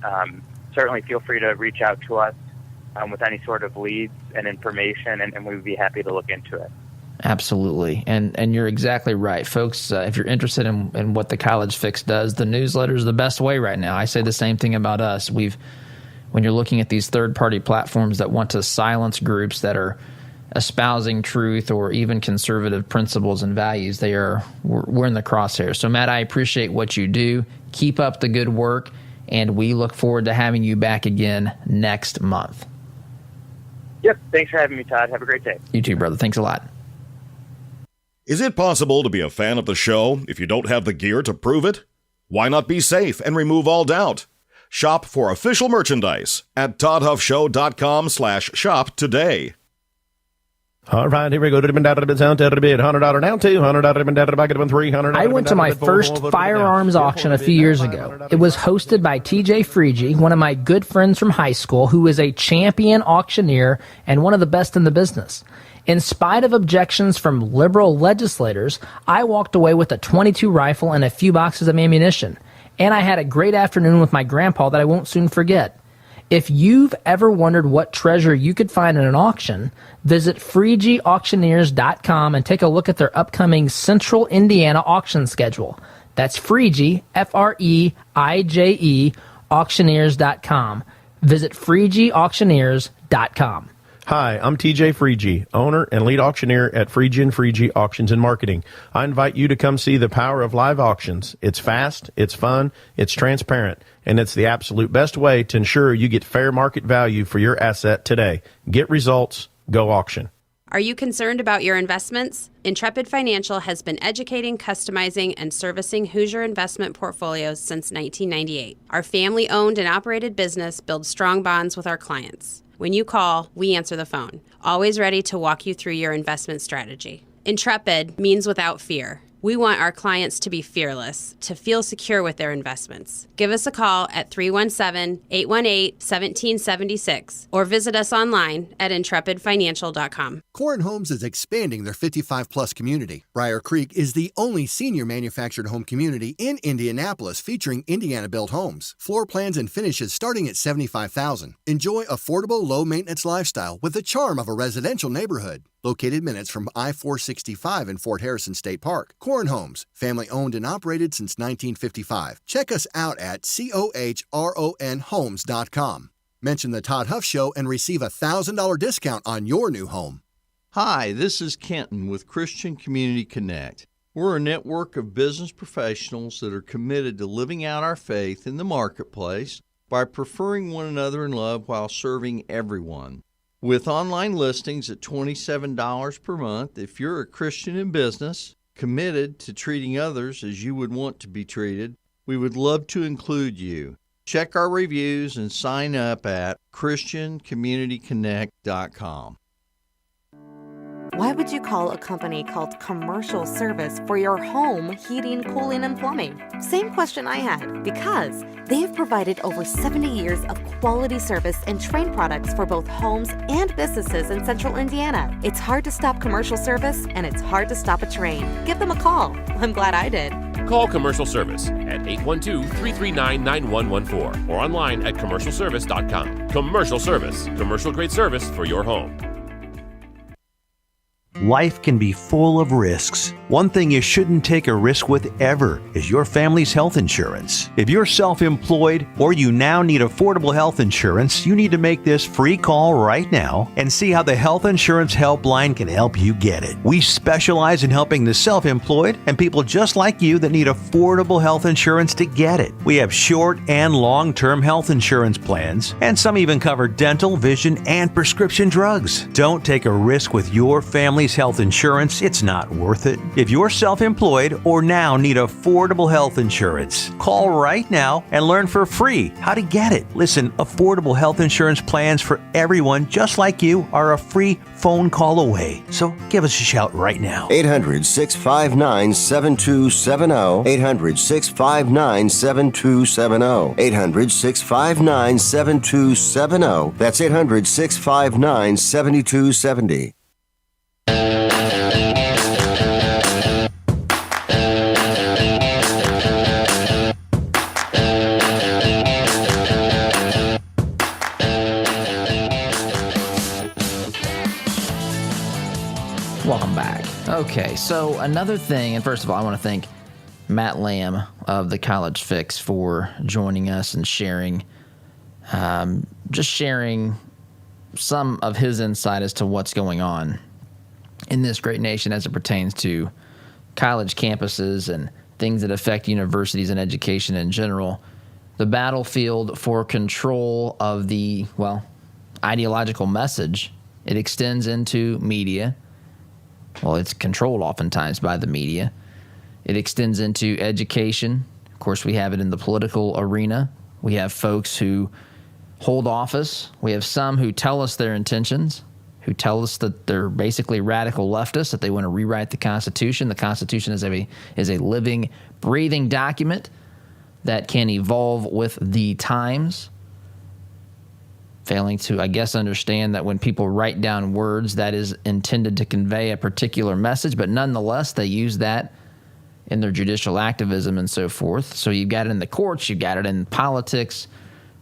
[SPEAKER 9] certainly feel free to reach out to us with any sort of leads and information, and we would be happy to look into it. Absolutely.
[SPEAKER 1] And you're exactly right. Folks, if you're interested in what the College Fix does, the newsletter is the best way right now. I say the same thing about us. When you're looking at these third-party platforms that want to silence groups that are espousing truth or even conservative principles and values, we're in the crosshairs. So, Matt, I appreciate what you do. Keep up the good work, and we look forward to having you back again next month.
[SPEAKER 9] Yep. Thanks for having me, Todd. Have a great day.
[SPEAKER 1] You too, brother. Thanks a lot.
[SPEAKER 3] Is it possible to be a fan of the show if you don't have the gear to prove it? Why not be safe and remove all doubt? Shop for official merchandise at toddhuffshow.com/shop today.
[SPEAKER 13] All right, here we go. $100 down, $200
[SPEAKER 14] I went to my first firearms auction a few years ago. It was hosted by TJ Freege, one of my good friends from high school, who is a champion auctioneer and one of the best in the business. In spite of objections from liberal legislators, I walked away with a .22 rifle and a few boxes of ammunition. And I had a great afternoon with my grandpa that I won't soon forget. If you've ever wondered what treasure you could find in an auction, visit FreegeAuctioneers.com and take a look at their upcoming Central Indiana auction schedule. That's Freege, Freije, auctioneers.com. Visit FreegeAuctioneers.com.
[SPEAKER 13] Hi, I'm TJ Freege, owner and lead auctioneer at Freege & Freege Auctions and Marketing. I invite you to come see the power of live auctions. It's fast, it's fun, it's transparent, and it's the absolute best way to ensure you get fair market value for your asset today. Get results, go auction.
[SPEAKER 15] Are you concerned about your investments? Intrepid Financial has been educating, customizing, and servicing Hoosier investment portfolios since 1998. Our family-owned and operated business builds strong bonds with our clients. When you call, we answer the phone, always ready to walk you through your investment strategy. Intrepid means without fear. We want our clients to be fearless, to feel secure with their investments. Give us a call at 317-818-1776 or visit us online at intrepidfinancial.com.
[SPEAKER 16] Corin Homes is expanding their 55-plus community. Briar Creek is the only senior manufactured home community in Indianapolis featuring Indiana-built homes. Floor plans and finishes starting at $75,000. Enjoy affordable, low-maintenance lifestyle with the charm of a residential neighborhood. Located minutes from I-465 in Fort Harrison State Park. Corin Homes, family owned and operated since 1955. Check us out at COHRONhomes.com. Mention the Todd Huff Show and receive a $1,000 discount on your new home.
[SPEAKER 17] Hi, this is Kenton with Christian Community Connect. We're a network of business professionals that are committed to living out our faith in the marketplace by preferring one another in love while serving everyone. With online listings at $27 per month, if you're a Christian in business, committed to treating others as you would want to be treated, we would love to include you. Check our reviews and sign up at ChristianCommunityConnect.com.
[SPEAKER 18] Why would you call a company called Commercial Service for your home heating, cooling, and plumbing? Same question I had. Because they have provided over 70 years of quality service and trained products for both homes and businesses in Central Indiana. It's hard to stop Commercial Service, and it's hard to stop a train. Give them a call. I'm glad I did.
[SPEAKER 19] Call Commercial Service at 812-339-9114 or online at commercialservice.com. Commercial Service, commercial-grade service for your home.
[SPEAKER 20] Life can be full of risks. One thing you shouldn't take a risk with ever is your family's health insurance. If you're self-employed or you now need affordable health insurance, you need to make this free call right now and see how the Health Insurance Helpline can help you get it. We specialize in helping the self-employed and people just like you that need affordable health insurance to get it. We have short and long-term health insurance plans, and some even cover dental, vision, and prescription drugs. Don't take a risk with your family's health insurance. It's not worth it. If you're self-employed or now need affordable health insurance, call right now and learn for free how to get it. Listen, affordable health insurance plans for everyone just like you are a free phone call away. So give us a shout right now.
[SPEAKER 21] 800-659-7270. 800-659-7270. 800-659-7270. That's 800-659-7270.
[SPEAKER 1] Welcome back. Okay, so another thing, and first of all, I want to thank Matt Lamb of the College Fix for joining us and sharing some of his insight as to what's going on in this great nation as it pertains to college campuses and things that affect universities and education in general. The battlefield for control of the, ideological message, it extends into media. Well, it's controlled oftentimes by the media. It extends into education. Of course, we have it in the political arena. We have folks who hold office. We have some who tell us their intentions, who tell us that they're basically radical leftists, that they want to rewrite the Constitution. The Constitution is a living, breathing document that can evolve with the times. Failing to, I guess, understand that when people write down words, that is intended to convey a particular message, but nonetheless, they use that in their judicial activism and so forth. So you've got it in the courts, you've got it in politics.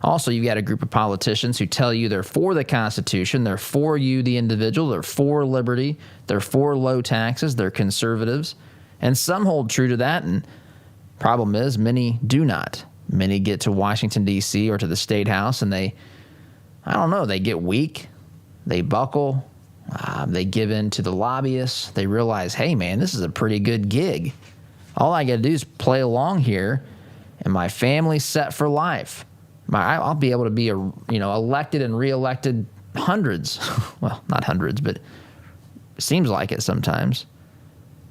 [SPEAKER 1] Also, you've got a group of politicians who tell you they're for the Constitution, they're for you, the individual, they're for liberty, they're for low taxes, they're conservatives, and some hold true to that, and problem is many do not. Many get to Washington, D.C. or to the State House, and they get weak, they buckle, they give in to the lobbyists, they realize, hey man, this is a pretty good gig. All I got to do is play along here, and my family's set for life. I'll be able to be elected and reelected hundreds. Well, not hundreds, but it seems like it sometimes.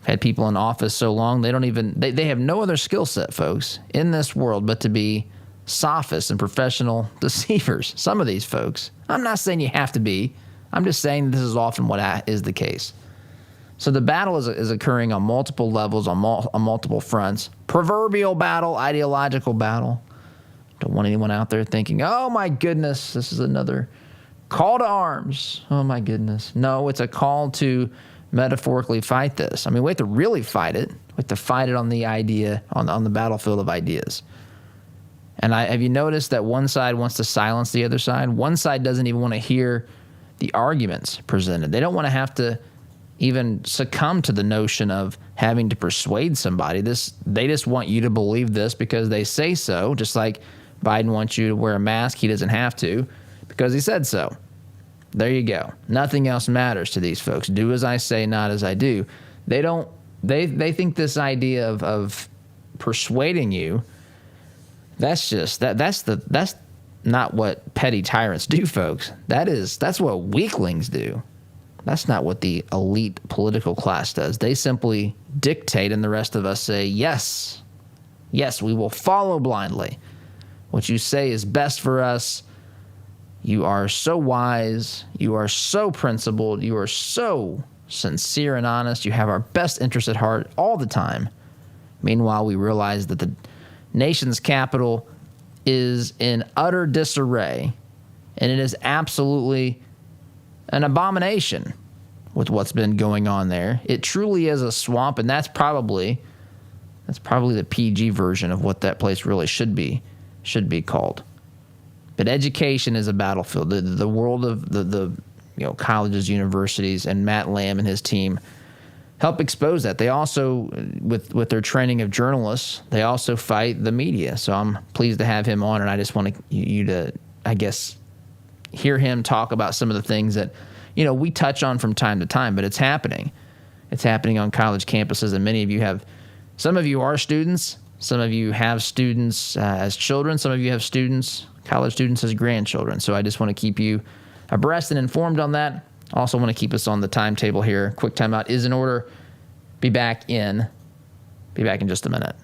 [SPEAKER 1] I've had people in office so long they have no other skill set, folks, in this world but to be sophists and professional deceivers. Some of these folks. I'm not saying you have to be. I'm just saying this is often what is the case. So the battle is occurring on multiple levels, on multiple fronts. Proverbial battle, ideological battle. Don't want anyone out there thinking, oh my goodness, this is another call to arms. Oh my goodness. No, it's a call to metaphorically fight this. I mean, we have to really fight it. We have to fight it on the idea, on the battlefield of ideas. And have you noticed that one side wants to silence the other side? One side doesn't even want to hear the arguments presented. They don't want to have to even succumb to the notion of having to persuade somebody. They just want you to believe this because they say so, just like Biden wants you to wear a mask. He doesn't have to because he said so. There you go. Nothing else matters to these folks. Do as I say, not as I do. They don't. They think this idea of persuading you. That's not what petty tyrants do, folks. That's what weaklings do. That's not what the elite political class does. They simply dictate, and the rest of us say, yes, we will follow blindly. What you say is best for us. You are so wise. You are so principled. You are so sincere and honest. You have our best interest at heart all the time. Meanwhile, we realize that the nation's capital is in utter disarray, and it is absolutely an abomination with what's been going on there. It truly is a swamp, and that's probably the PG version of what that place really should be called. But education is a battlefield. The world of the colleges, universities, and Matt Lamb and his team help expose that. They also, with their training of journalists, they also fight the media. So I'm pleased to have him on, and I just want you to, I guess, hear him talk about some of the things that, we touch on from time to time, but it's happening. It's happening on college campuses, and some of you are students, some of you have students as children, some of you have college students as grandchildren. So I just want to keep you abreast and informed on that. Also want to keep us on the timetable here. Quick timeout is in order. Be back in just a minute.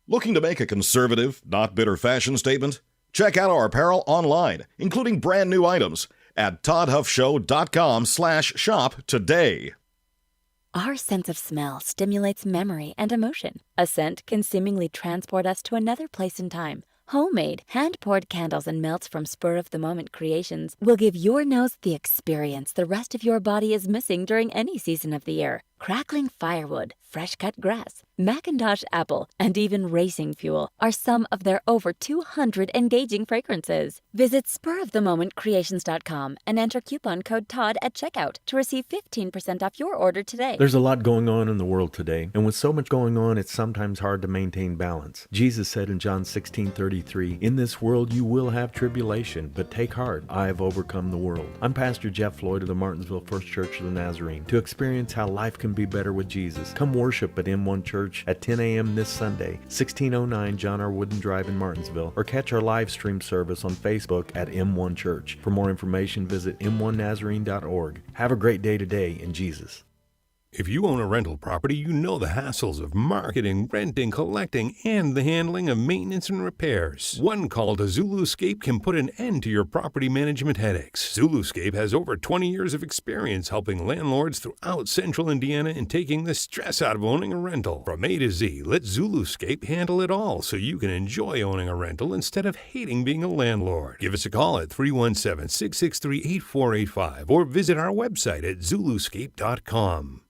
[SPEAKER 3] Looking to make a conservative, not bitter fashion statement? Check out our apparel online, including brand new items at toddhuffshow.com/shop today.
[SPEAKER 2] Our sense of smell stimulates memory and emotion. A scent can seemingly transport us to another place and time. Homemade, hand-poured candles and melts from spur-of-the-moment creations will give your nose the experience the rest of your body is missing during any season of the year. Crackling firewood, fresh-cut grass, Macintosh apple, and even racing fuel are some of their over 200 engaging fragrances. Visit spurofthemomentcreations.com and enter coupon code TODD at checkout to receive 15% off your order today.
[SPEAKER 22] There's a lot going on in the world today, and with so much going on, it's sometimes hard to maintain balance. Jesus said in John 16:33, "In this world you will have tribulation, but take heart, I have overcome the world." I'm Pastor Jeff Floyd of the Martinsville First Church of the Nazarene. To experience how life can be better with Jesus, come worship at M1 Church at 10 a.m. this Sunday, 1609 John R. Wooden Drive in Martinsville, or catch our live stream service on Facebook at M1 Church. For more information, visit m1nazarene.org. Have a great day today in Jesus.
[SPEAKER 23] If you own a rental property, you know the hassles of marketing, renting, collecting, and the handling of maintenance and repairs. One call to Zuluscape can put an end to your property management headaches. Zuluscape has over 20 years of experience helping landlords throughout central Indiana and taking the stress out of owning a rental. From A to Z, let Zuluscape handle it all so you can enjoy owning a rental instead of hating being a landlord. Give us a call at 317-663-8485 or visit our website at zuluscape.com.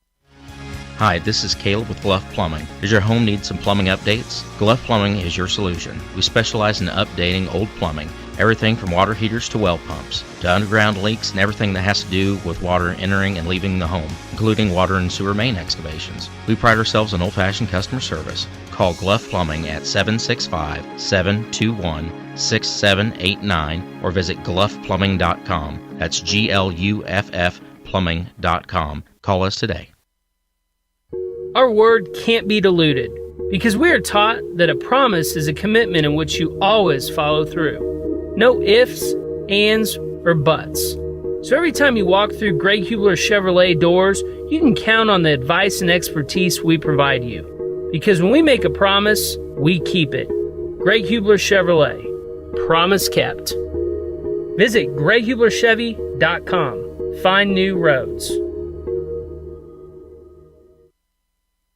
[SPEAKER 24] Hi, this is Caleb with Gluff Plumbing. Does your home need some plumbing updates? Gluff Plumbing is your solution. We specialize in updating old plumbing, everything from water heaters to well pumps, to underground leaks and everything that has to do with water entering and leaving the home, including water and sewer main excavations. We pride ourselves on old-fashioned customer service. Call Gluff Plumbing at 765-721-6789 or visit gluffplumbing.com. That's GLUFF plumbing.com. Call us today.
[SPEAKER 25] Our word can't be diluted because we are taught that a promise is a commitment in which you always follow through. No ifs, ands, or buts. So every time you walk through Greg Hubler Chevrolet doors, you can count on the advice and expertise we provide you. Because when we make a promise, we keep it. Greg Hubler Chevrolet. Promise kept. Visit GregHublerChevy.com. Find new roads.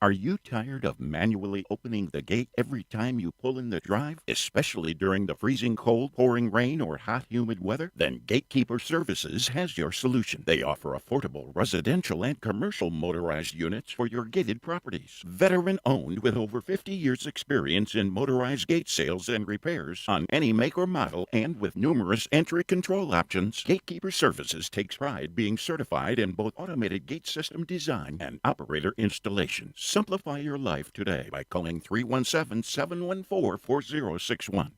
[SPEAKER 26] Are you tired of manually opening the gate every time you pull in the drive, especially during the freezing cold, pouring rain, or hot, humid weather? Then Gatekeeper Services has your solution. They offer affordable residential and commercial motorized units for your gated properties. Veteran-owned with over 50 years' experience in motorized gate sales and repairs on any make or model, and with numerous entry control options, Gatekeeper Services takes pride being certified in both automated gate system design and operator installation. Simplify your life today by calling 317-714-4061.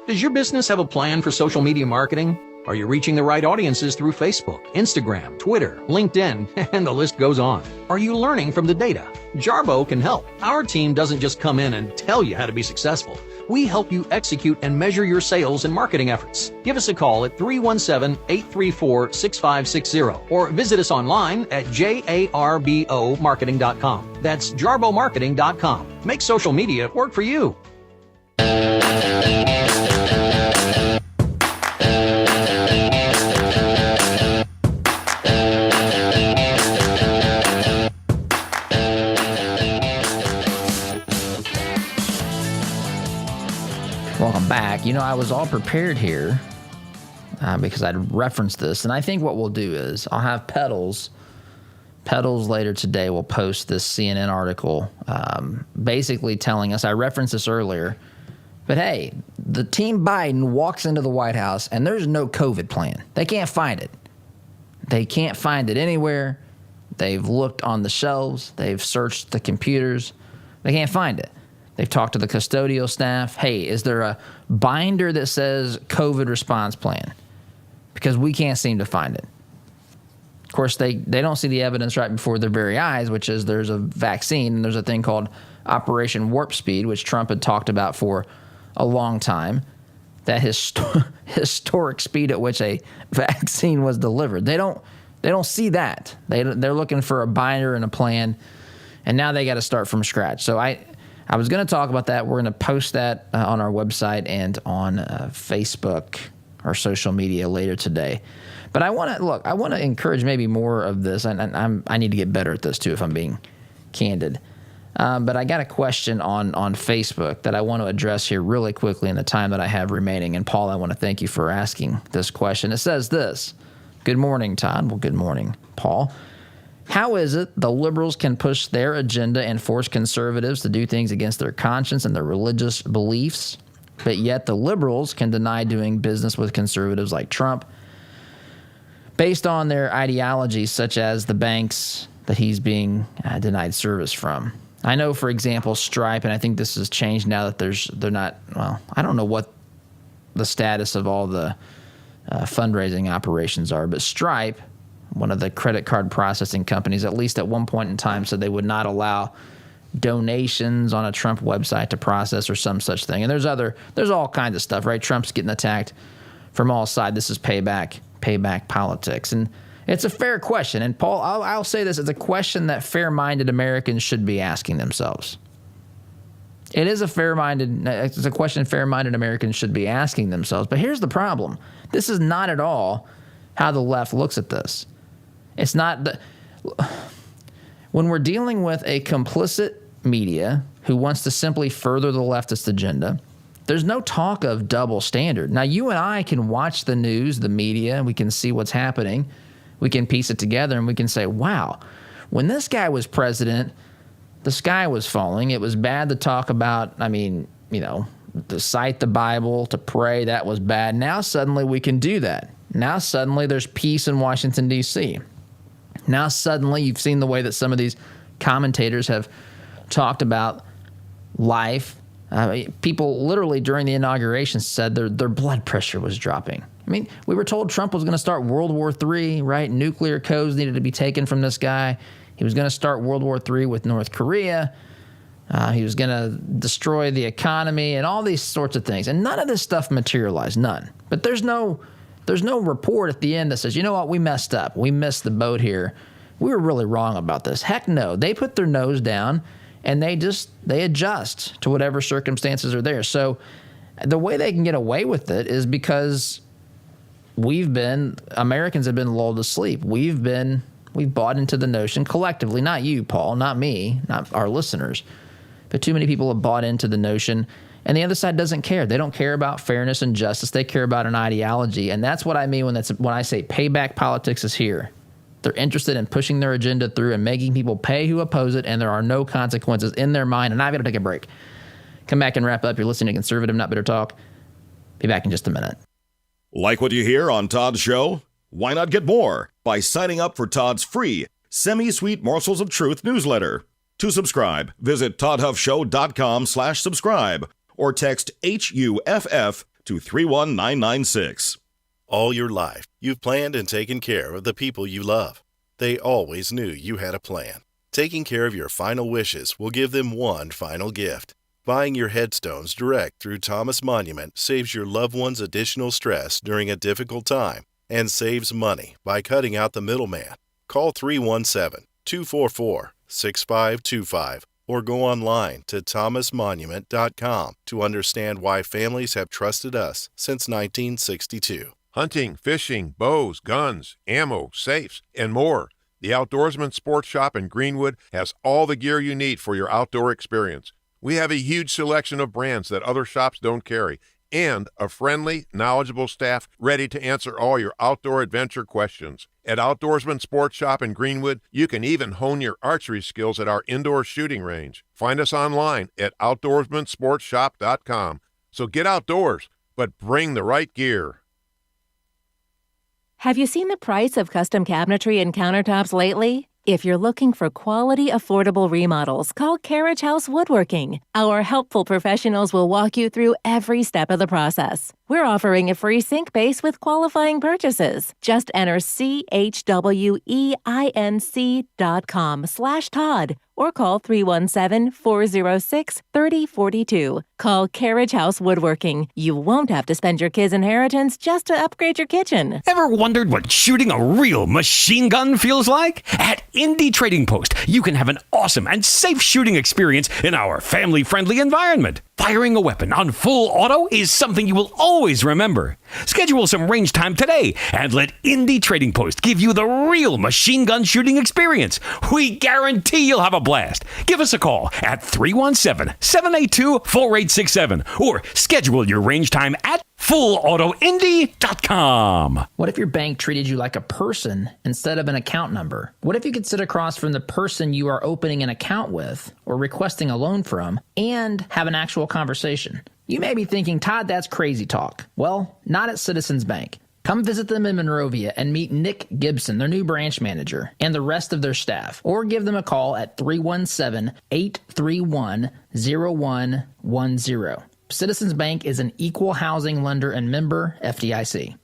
[SPEAKER 27] Does your business have a plan for social media marketing?
[SPEAKER 4] Are you reaching the right audiences through Facebook, Instagram, Twitter, LinkedIn, and the list goes on? Are you learning from the data? Jarbo can help. Our team doesn't just come in and tell you how to be successful. We help you execute and measure your sales and marketing efforts. Give us a call at 317-834-6560 or visit us online at jarbomarketing.com. That's jarbomarketing.com. Make social media work for you.
[SPEAKER 1] Welcome back. You know, I was all prepared here because I'd referenced this, and I think what we'll do is I'll have Pedals later today will post this CNN article basically telling us, I referenced this earlier, but hey, the team Biden walks into the White House and there's no COVID plan. They can't find it. They can't find it anywhere. They've looked on the shelves. They've searched the computers. They can't find it. They've talked to the custodial staff. Hey, is there a binder that says COVID response plan? Because we can't seem to find it. Of course, they don't see the evidence right before their very eyes, which is there's a vaccine and there's a thing called Operation Warp Speed, which Trump had talked about for a long time, that historic speed at which a vaccine was delivered. They don't see that. They're looking for a binder and a plan, and now they got to start from scratch. So I was going to talk about that. We're going to post that on our website and on Facebook or social media later today. But I want to encourage maybe more of this, and I need to get better at this too, if I'm being candid. But I got a question on Facebook that I want to address here really quickly in the time that I have remaining. And Paul, I want to thank you for asking this question. It says this: "Good morning, Todd." Well, good morning, Paul. "How is it the liberals can push their agenda and force conservatives to do things against their conscience and their religious beliefs, but yet the liberals can deny doing business with conservatives like Trump based on their ideologies, such as the banks that he's being denied service from? I know, for example, Stripe, and I think this has changed now that they're not, well, I don't know what the status of all the fundraising operations are, but Stripe, one of the credit card processing companies, at least at one point in time, said they would not allow donations on a Trump website to process or some such thing. And there's all kinds of stuff, right? Trump's getting attacked from all sides. This is payback politics. And it's a fair question. And Paul, I'll say this, it's a question that fair-minded Americans should be asking themselves. It's a question fair-minded Americans should be asking themselves. But here's the problem. This is not at all how the left looks at this. It's not when we're dealing with a complicit media who wants to simply further the leftist agenda, there's no talk of double standard. Now, you and I can watch the news, the media, and we can see what's happening. We can piece it together and we can say, wow, when this guy was president, the sky was falling. It was bad to talk about, to cite the Bible, to pray, that was bad. Now suddenly we can do that. Now suddenly there's peace in Washington, D.C. Now suddenly you've seen the way that some of these commentators have talked about life. People literally during the inauguration said their blood pressure was dropping. We were told Trump was going to start World War III, right? Nuclear codes needed to be taken from this guy. He was going to start World War III with North Korea. He was going to destroy the economy and all these sorts of things. And none of this stuff materialized, none. But there's no report at the end that says, you know what, we messed up. We missed the boat here. We were really wrong about this. Heck no. They put their nose down and they adjust to whatever circumstances are there. So the way they can get away with it is because Americans have been lulled to sleep. We've bought into the notion collectively, not you, Paul, not me, not our listeners, but too many people have bought into the notion, and the other side doesn't care. They don't care about fairness and justice. They care about an ideology, and that's what I mean when I say payback politics is here. They're interested in pushing their agenda through and making people pay who oppose it, and there are no consequences in their mind, and I've got to take a break. Come back and wrap up. You're listening to Conservative Not Bitter Talk. Be back in just a minute.
[SPEAKER 3] Like what you hear on Todd's show? Why not get more by signing up for Todd's free Semi-Sweet Morsels of Truth newsletter? To subscribe, visit toddhuffshow.com/subscribe or text HUFF to 31996.
[SPEAKER 5] All your life, you've planned and taken care of the people you love. They always knew you had a plan. Taking care of your final wishes will give them one final gift. Buying your headstones direct through Thomas Monument saves your loved ones additional stress during a difficult time and saves money by cutting out the middleman. Call 317-244-6525 or go online to thomasmonument.com to understand why families have trusted us since 1962.
[SPEAKER 6] Hunting, fishing, bows, guns, ammo, safes, and more. The Outdoorsman Sports Shop in Greenwood has all the gear you need for your outdoor experience. We have a huge selection of brands that other shops don't carry, and a friendly, knowledgeable staff ready to answer all your outdoor adventure questions. At Outdoorsman Sports Shop in Greenwood, you can even hone your archery skills at our indoor shooting range. Find us online at outdoorsmansportshop.com. So get outdoors, but bring the right gear.
[SPEAKER 7] Have you seen the price of custom cabinetry and countertops lately? If you're looking for quality, affordable remodels, call Carriage House Woodworking. Our helpful professionals will walk you through every step of the process. We're offering a free sink base with qualifying purchases. Just enter CHWEINC.com/Todd or call 317-406-3042. Call Carriage House Woodworking. You won't have to spend your kids' inheritance just to upgrade your kitchen.
[SPEAKER 8] Ever wondered what shooting a real machine gun feels like? At Indie Trading Post, you can have an awesome and safe shooting experience in our family-friendly environment. Firing a weapon on full auto is something you will always remember. Schedule some range time today and let Indie Trading Post give you the real machine gun shooting experience. We guarantee you'll have a blast. Give us a call at 317-782-4867 or schedule your range time at fullautoindy.com.
[SPEAKER 1] What if your bank treated you like a person instead of an account number? What if you could sit across from the person you are opening an account with or requesting a loan from and have an actual conversation? You may be thinking, Todd, that's crazy talk. Well, not at Citizens Bank. Come visit them in Monrovia and meet Nick Gibson, their new branch manager, and the rest of their staff. Or give them a call at 317-831-0110. Citizens Bank is an equal housing lender and member FDIC.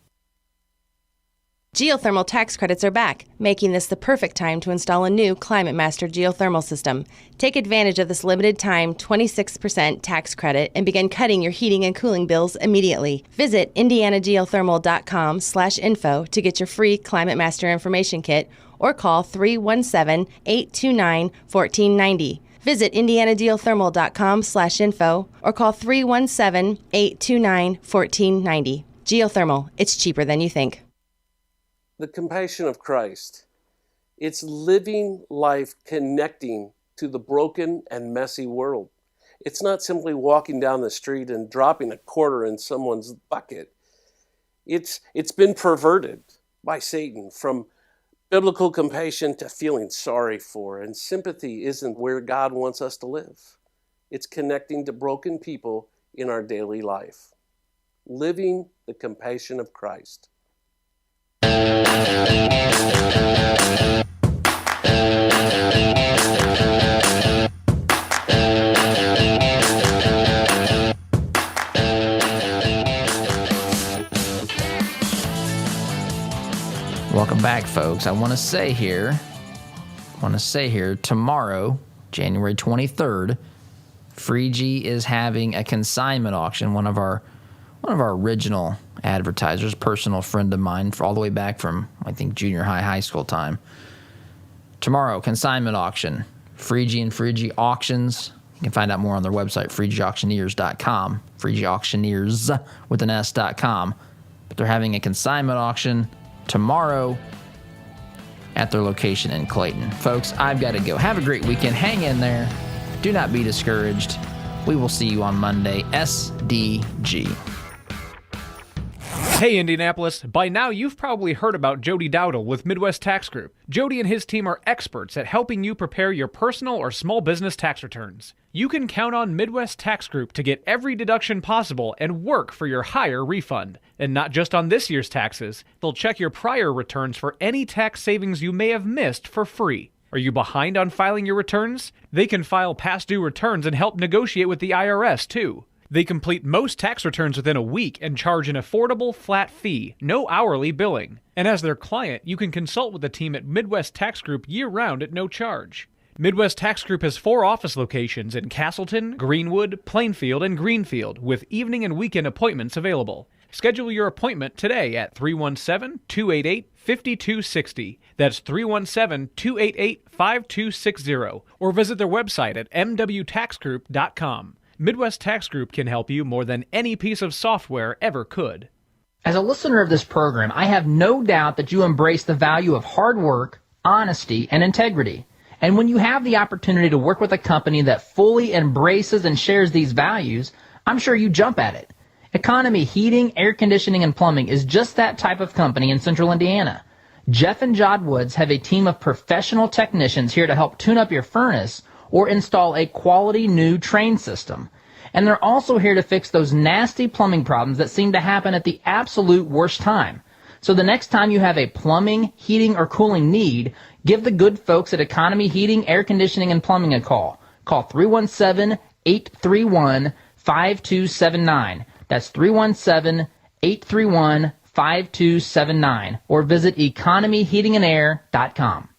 [SPEAKER 10] Geothermal tax credits are back, making this the perfect time to install a new Climate Master geothermal system. Take advantage of this limited time 26% tax credit and begin cutting your heating and cooling bills immediately. Visit indianageothermal.com/info to get your free Climate Master information kit or call 317-829-1490. Visit indianageothermal.com/info or call 317-829-1490. Geothermal, it's cheaper than you think.
[SPEAKER 11] The compassion of Christ. It's living life connecting to the broken and messy world. It's not simply walking down the street and dropping a quarter in someone's bucket. It's been perverted by Satan from biblical compassion to feeling sorry for, and sympathy isn't where God wants us to live. It's connecting to broken people in our daily life. Living the compassion of Christ.
[SPEAKER 1] Welcome back, folks. I want to say here, tomorrow, January 23rd, Freegee is having a consignment auction. One of our original advertisers, personal friend of mine, all the way back from, I think, junior high school time. Tomorrow, consignment auction, Freegee and Freegee Auctions. You can find out more on their website, freegeeauctioneers.com, freegeeauctioneers with an S.com. But they're having a consignment auction tomorrow at their location in Clayton. Folks, I've got to go. Have a great weekend. Hang in there. Do not be discouraged. We will see you on Monday. SDG.
[SPEAKER 27] Hey Indianapolis, by now you've probably heard about Jody Dowdle with Midwest Tax Group. Jody and his team are experts at helping you prepare your personal or small business tax returns. You can count on Midwest Tax Group to get every deduction possible and work for your higher refund. And not just on this year's taxes, they'll check your prior returns for any tax savings you may have missed for free. Are you behind on filing your returns? They can file past due returns and help negotiate with the IRS too. They complete most tax returns within a week and charge an affordable flat fee, no hourly billing. And as their client, you can consult with the team at Midwest Tax Group year-round at no charge. Midwest Tax Group has 4 office locations in Castleton, Greenwood, Plainfield, and Greenfield, with evening and weekend appointments available. Schedule your appointment today at 317-288-5260. That's 317-288-5260. Or visit their website at mwtaxgroup.com. Midwest Tax Group can help you more than any piece of software ever could.
[SPEAKER 9] As a listener of this program, I have no doubt that you embrace the value of hard work, honesty, and integrity. And when you have the opportunity to work with a company that fully embraces and shares these values, I'm sure you jump at it. Economy Heating, Air Conditioning, and Plumbing is just that type of company in Central Indiana. Jeff and Jod Woods have a team of professional technicians here to help tune up your furnace or install a quality new train system. And they're also here to fix those nasty plumbing problems that seem to happen at the absolute worst time. So the next time you have a plumbing, heating, or cooling need, give the good folks at Economy Heating, Air Conditioning, and Plumbing a call. Call 317-831-5279. That's 317-831-5279. Or visit economyheatingandair.com.